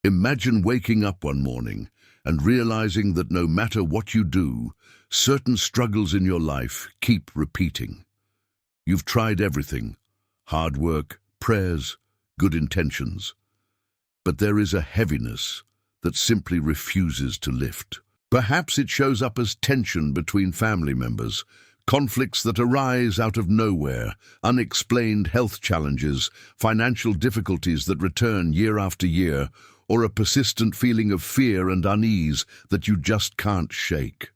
Imagine waking up one morning and realizing that no matter what you do, certain struggles in your life keep repeating. You've tried everything: hard work, prayers, good intentions. But there is a heaviness that simply refuses to lift. Perhaps it shows up as tension between family members, conflicts that arise out of nowhere, unexplained health challenges, financial difficulties that return year after year, or a persistent feeling of fear and unease that you just can't shake.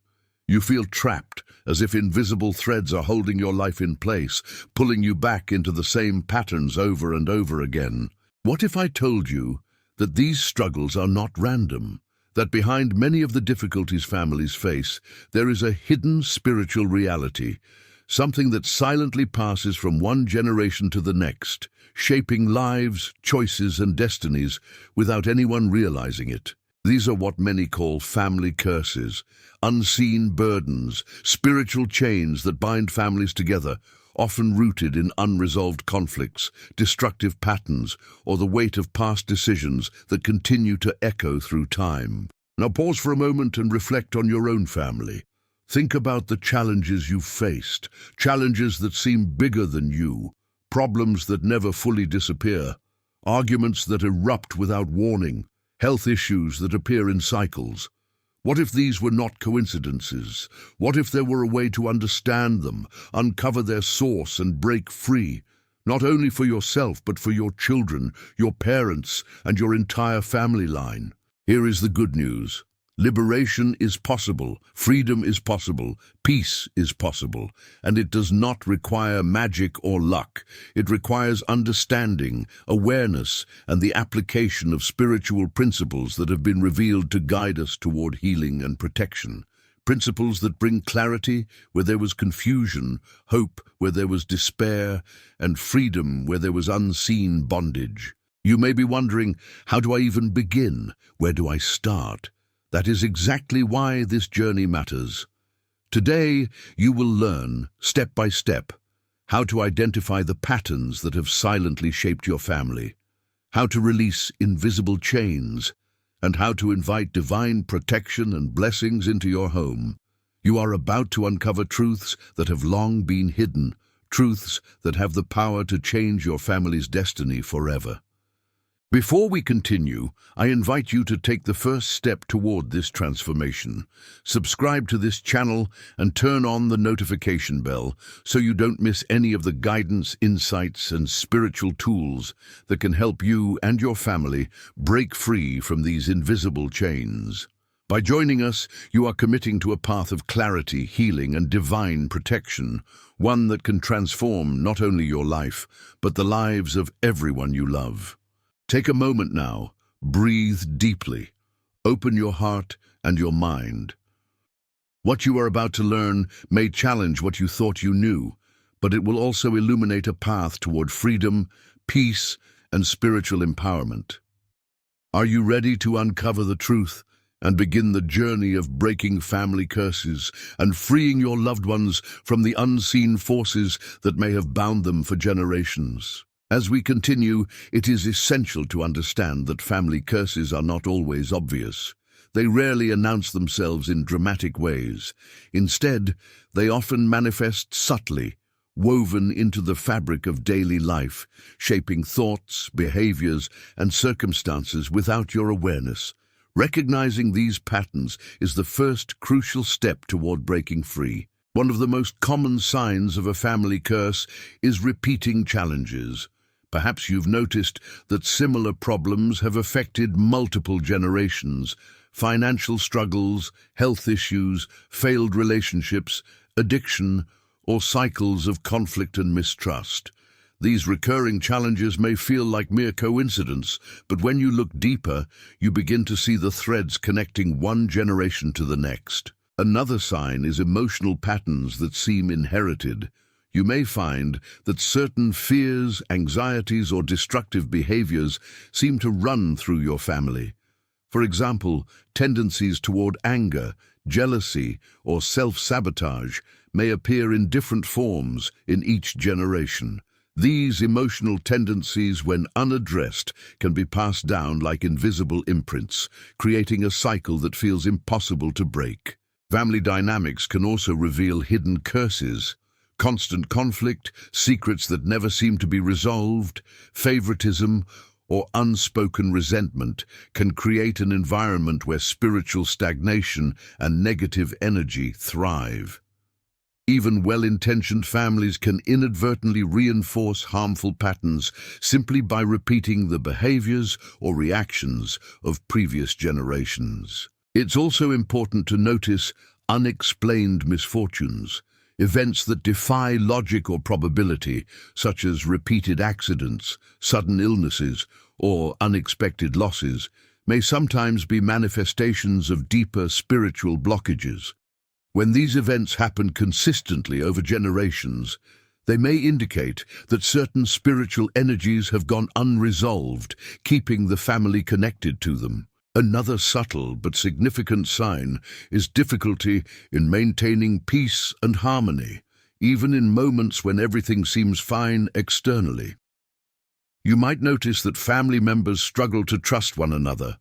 You feel trapped, as if invisible threads are holding your life in place, pulling you back into the same patterns over and over again. What if I told you that these struggles are not random? That behind many of the difficulties families face, there is a hidden spiritual reality, something that silently passes from one generation to the next, shaping lives, choices, and destinies without anyone realizing it. These are what many call family curses, unseen burdens, spiritual chains that bind families together, often rooted in unresolved conflicts, destructive patterns, or the weight of past decisions that continue to echo through time. Now pause for a moment and reflect on your own family. Think about the challenges you've faced, challenges that seem bigger than you, problems that never fully disappear, arguments that erupt without warning, health issues that appear in cycles. What if these were not coincidences? What if there were a way to understand them, uncover their source, and break free, not only for yourself but for your children, your parents, and your entire family line? Here is the good news. Liberation is possible, freedom is possible, peace is possible, and it does not require magic or luck. It requires understanding, awareness, and the application of spiritual principles that have been revealed to guide us toward healing and protection. Principles that bring clarity where there was confusion, hope where there was despair, and freedom where there was unseen bondage. You may be wondering, how do I even begin? Where do I start? That is exactly why this journey matters. Today, you will learn, step by step, how to identify the patterns that have silently shaped your family, how to release invisible chains, and how to invite divine protection and blessings into your home. You are about to uncover truths that have long been hidden, truths that have the power to change your family's destiny forever. Before we continue, I invite you to take the first step toward this transformation. Subscribe to this channel and turn on the notification bell so you don't miss any of the guidance, insights, and spiritual tools that can help you and your family break free from these invisible chains. By joining us, you are committing to a path of clarity, healing, and divine protection, one that can transform not only your life, but the lives of everyone you love. Take a moment now, breathe deeply, open your heart and your mind. What you are about to learn may challenge what you thought you knew, but it will also illuminate a path toward freedom, peace, and spiritual empowerment. Are you ready to uncover the truth and begin the journey of breaking family curses and freeing your loved ones from the unseen forces that may have bound them for generations? As we continue, it is essential to understand that family curses are not always obvious. They rarely announce themselves in dramatic ways. Instead, they often manifest subtly, woven into the fabric of daily life, shaping thoughts, behaviors, and circumstances without your awareness. Recognizing these patterns is the first crucial step toward breaking free. One of the most common signs of a family curse is repeating challenges. Perhaps you've noticed that similar problems have affected multiple generations: financial struggles, health issues, failed relationships, addiction, or cycles of conflict and mistrust. These recurring challenges may feel like mere coincidence, but when you look deeper, you begin to see the threads connecting one generation to the next. Another sign is emotional patterns that seem inherited. You may find that certain fears, anxieties, or destructive behaviors seem to run through your family. For example, tendencies toward anger, jealousy, or self-sabotage may appear in different forms in each generation. These emotional tendencies, when unaddressed, can be passed down like invisible imprints, creating a cycle that feels impossible to break. Family dynamics can also reveal hidden curses. Constant conflict, secrets that never seem to be resolved, favoritism, or unspoken resentment can create an environment where spiritual stagnation and negative energy thrive. Even well-intentioned families can inadvertently reinforce harmful patterns simply by repeating the behaviors or reactions of previous generations. It's also important to notice unexplained misfortunes. Events that defy logic or probability, such as repeated accidents, sudden illnesses, or unexpected losses, may sometimes be manifestations of deeper spiritual blockages. When these events happen consistently over generations, they may indicate that certain spiritual energies have gone unresolved, keeping the family connected to them. Another subtle but significant sign is difficulty in maintaining peace and harmony, even in moments when everything seems fine externally. You might notice that family members struggle to trust one another,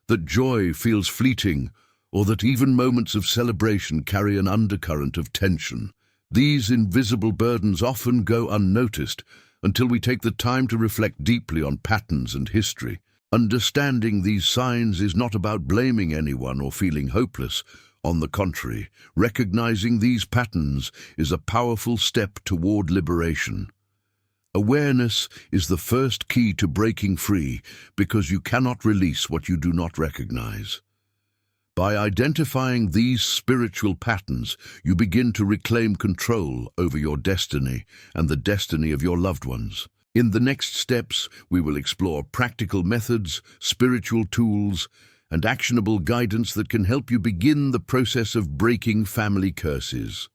that joy feels fleeting, or that even moments of celebration carry an undercurrent of tension. These invisible burdens often go unnoticed until we take the time to reflect deeply on patterns and history. Understanding these signs is not about blaming anyone or feeling hopeless. On the contrary, recognizing these patterns is a powerful step toward liberation. Awareness is the first key to breaking free because you cannot release what you do not recognize. By identifying these spiritual patterns, you begin to reclaim control over your destiny and the destiny of your loved ones. In the next steps, we will explore practical methods, spiritual tools, and actionable guidance that can help you begin the process of breaking family curses.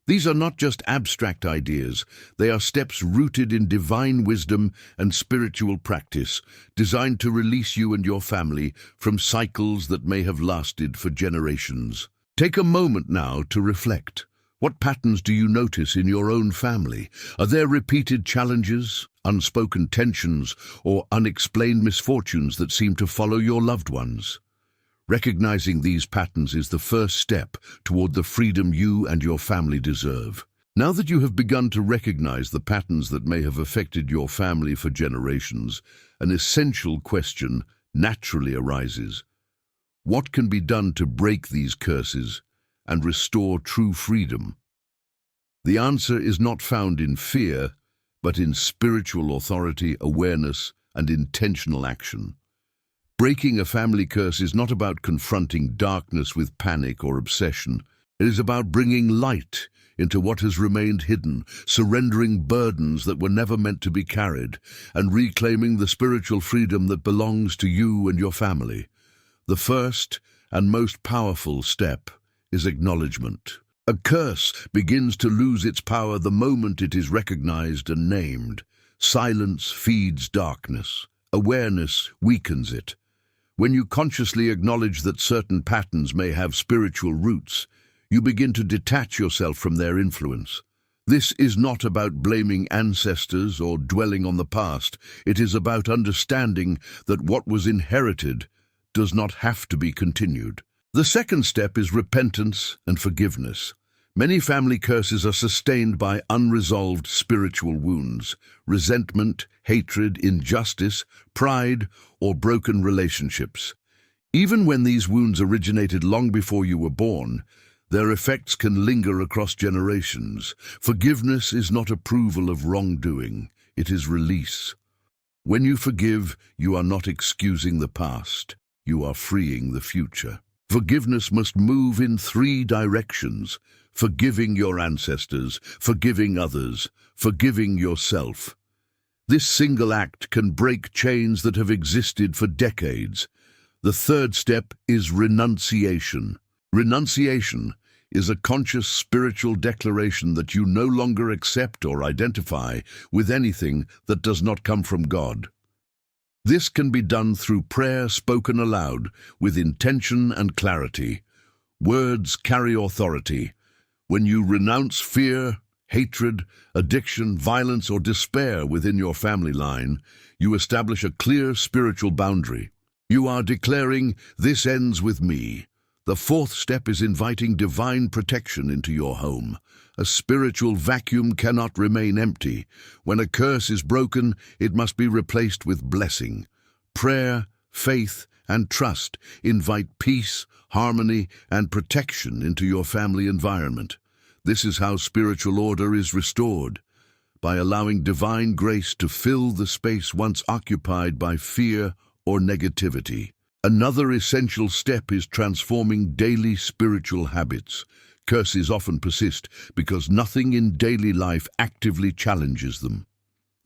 These are not just abstract ideas, they are steps rooted in divine wisdom and spiritual practice, designed to release you and your family from cycles that may have lasted for generations. Take a moment now to reflect. What patterns do you notice in your own family? Are there repeated challenges, unspoken tensions, or unexplained misfortunes that seem to follow your loved ones? Recognizing these patterns is the first step toward the freedom you and your family deserve. Now that you have begun to recognize the patterns that may have affected your family for generations, an essential question naturally arises. What can be done to break these curses and restore true freedom? The answer is not found in fear, but in spiritual authority, awareness, and intentional action. Breaking a family curse is not about confronting darkness with panic or obsession. It is about bringing light into what has remained hidden, surrendering burdens that were never meant to be carried, and reclaiming the spiritual freedom that belongs to you and your family. The first and most powerful step is acknowledgement. A curse begins to lose its power the moment it is recognized and named. Silence feeds darkness. Awareness weakens it. When you consciously acknowledge that certain patterns may have spiritual roots, you begin to detach yourself from their influence. This is not about blaming ancestors or dwelling on the past. It is about understanding that what was inherited does not have to be continued. The second step is repentance and forgiveness. Many family curses are sustained by unresolved spiritual wounds, resentment, hatred, injustice, pride, or broken relationships. Even when these wounds originated long before you were born, their effects can linger across generations. Forgiveness is not approval of wrongdoing, it is release. When you forgive, you are not excusing the past, you are freeing the future. Forgiveness must move in three directions: forgiving your ancestors, forgiving others, forgiving yourself. This single act can break chains that have existed for decades. The third step is renunciation. Renunciation is a conscious spiritual declaration that you no longer accept or identify with anything that does not come from God. This can be done through prayer spoken aloud with intention and clarity. Words carry authority. When you renounce fear, hatred, addiction, violence, or despair within your family line, you establish a clear spiritual boundary. You are declaring, "This ends with me." The fourth step is inviting divine protection into your home. A spiritual vacuum cannot remain empty. When a curse is broken, it must be replaced with blessing. Prayer, faith, and trust invite peace, harmony, and protection into your family environment. This is how spiritual order is restored, by allowing divine grace to fill the space once occupied by fear or negativity. Another essential step is transforming daily spiritual habits. Curses often persist because nothing in daily life actively challenges them.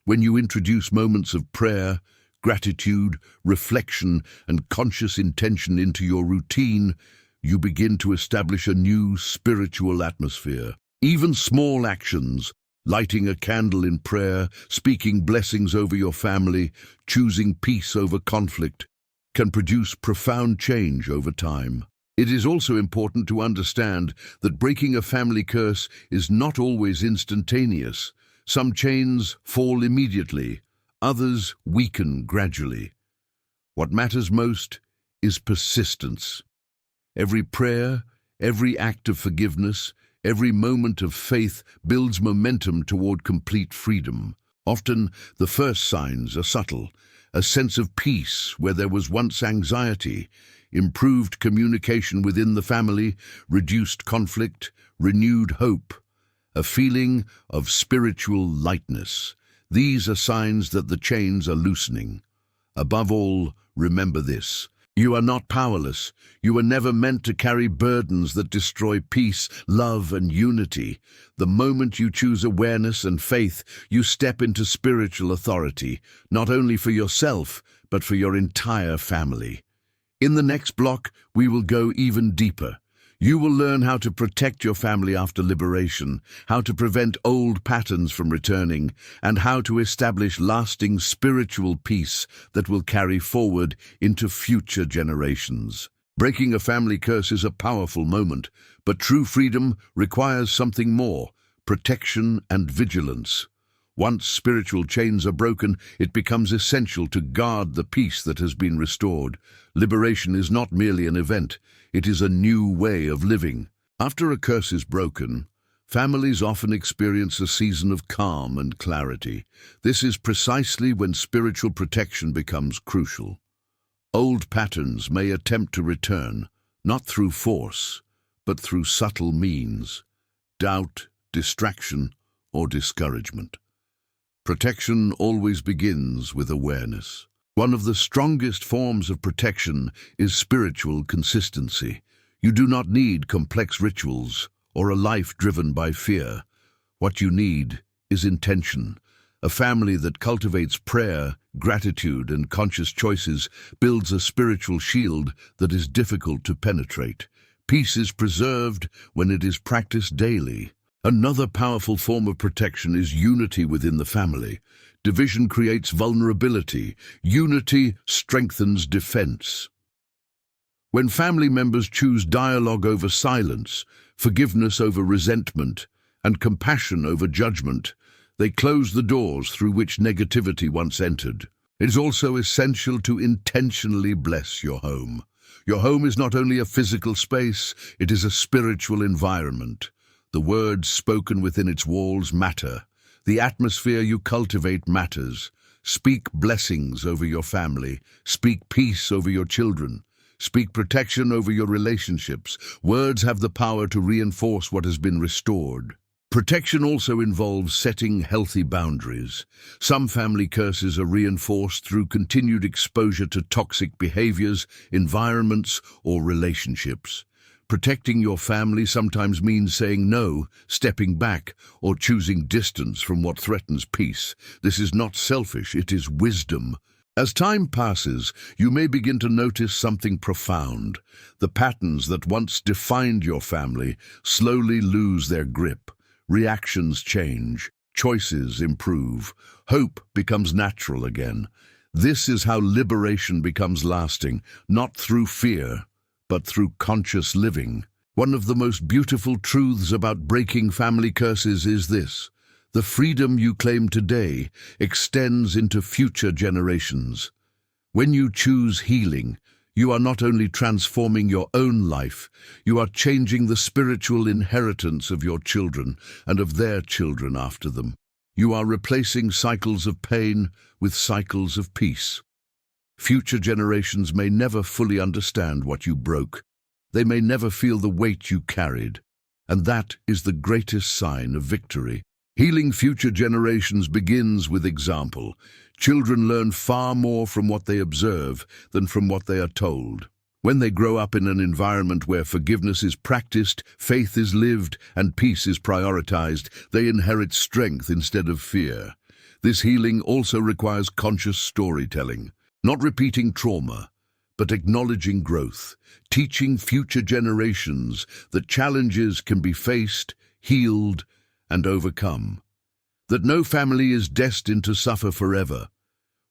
When you introduce moments of prayer, gratitude, reflection, and conscious intention into your routine, you begin to establish a new spiritual atmosphere. Even small actions, lighting a candle in prayer, speaking blessings over your family, choosing peace over conflict, can produce profound change over time. It is also important to understand that breaking a family curse is not always instantaneous. Some chains fall immediately, others weaken gradually. What matters most is persistence. Every prayer, every act of forgiveness, every moment of faith builds momentum toward complete freedom. Often, the first signs are subtle: a sense of peace where there was once anxiety, improved communication within the family, reduced conflict, renewed hope, a feeling of spiritual lightness. These are signs that the chains are loosening. Above all, remember this: you are not powerless. You were never meant to carry burdens that destroy peace, love, and unity. The moment you choose awareness and faith, you step into spiritual authority, not only for yourself, but for your entire family. In the next block, we will go even deeper. You will learn how to protect your family after liberation, how to prevent old patterns from returning, and how to establish lasting spiritual peace that will carry forward into future generations. Breaking a family curse is a powerful moment, but true freedom requires something more: protection and vigilance. Once spiritual chains are broken, it becomes essential to guard the peace that has been restored. Liberation is not merely an event, it is a new way of living. After a curse is broken, families often experience a season of calm and clarity. This is precisely when spiritual protection becomes crucial. Old patterns may attempt to return, not through force, but through subtle means: doubt, distraction, or discouragement. Protection always begins with awareness. One of the strongest forms of protection is spiritual consistency. You do not need complex rituals or a life driven by fear. What you need is intention. A family that cultivates prayer, gratitude, and conscious choices builds a spiritual shield that is difficult to penetrate. Peace is preserved when it is practiced daily. Another powerful form of protection is unity within the family. Division creates vulnerability. Unity strengthens defense. When family members choose dialogue over silence, forgiveness over resentment, and compassion over judgment, they close the doors through which negativity once entered. It is also essential to intentionally bless your home. Your home is not only a physical space, it is a spiritual environment. The words spoken within its walls matter. The atmosphere you cultivate matters. Speak blessings over your family. Speak peace over your children. Speak protection over your relationships. Words have the power to reinforce what has been restored. Protection also involves setting healthy boundaries. Some family curses are reinforced through continued exposure to toxic behaviors, environments, or relationships. Protecting your family sometimes means saying no, stepping back, or choosing distance from what threatens peace. This is not selfish, it is wisdom. As time passes, you may begin to notice something profound. The patterns that once defined your family slowly lose their grip. Reactions change, choices improve, hope becomes natural again. This is how liberation becomes lasting, not through fear, but through conscious living. One of the most beautiful truths about breaking family curses is this: the freedom you claim today extends into future generations. When you choose healing, you are not only transforming your own life, you are changing the spiritual inheritance of your children and of their children after them. You are replacing cycles of pain with cycles of peace. Future generations may never fully understand what you broke. They may never feel the weight you carried. And that is the greatest sign of victory. Healing future generations begins with example. Children learn far more from what they observe than from what they are told. When they grow up in an environment where forgiveness is practiced, faith is lived, and peace is prioritized, they inherit strength instead of fear. This healing also requires conscious storytelling, not repeating trauma, but acknowledging growth, teaching future generations that challenges can be faced, healed, and overcome. That no family is destined to suffer forever.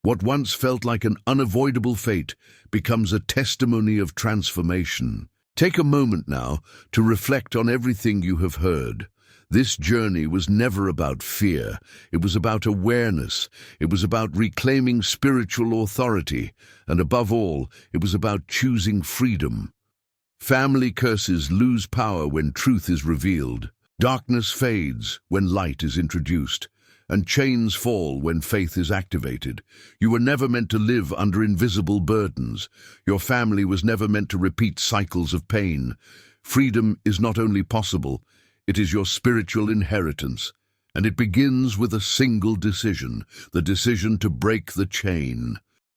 What once felt like an unavoidable fate becomes a testimony of transformation. Take a moment now to reflect on everything you have heard. This journey was never about fear. It was about awareness. It was about reclaiming spiritual authority. And above all, it was about choosing freedom. Family curses lose power when truth is revealed. Darkness fades when light is introduced. And chains fall when faith is activated. You were never meant to live under invisible burdens. Your family was never meant to repeat cycles of pain. Freedom is not only possible, it is your spiritual inheritance. And it begins with a single decision, the decision to break the chain.